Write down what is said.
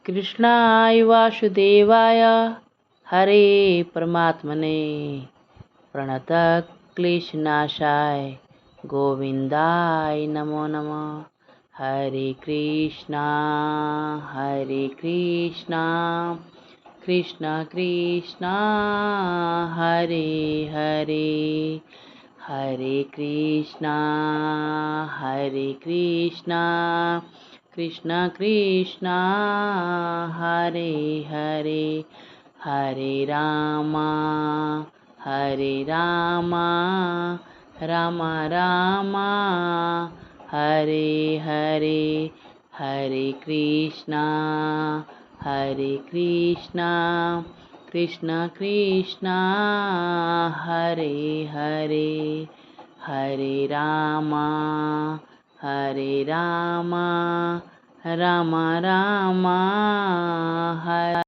कृष्णाय वासुदेवाय हरे परमात्मने प्रणतक्लेशनाशाय गोविन्दाय नमो नमः। हरे कृष्णा कृष्ण कृष्णा हरे हरे, हरे कृष्णा कृष्ण कृष्णा हरे हरे, हरे रामा राम राम हरे हरे, हरे कृष्णा कृष्ण कृष्णा हरे हरे, हरे राम राम राम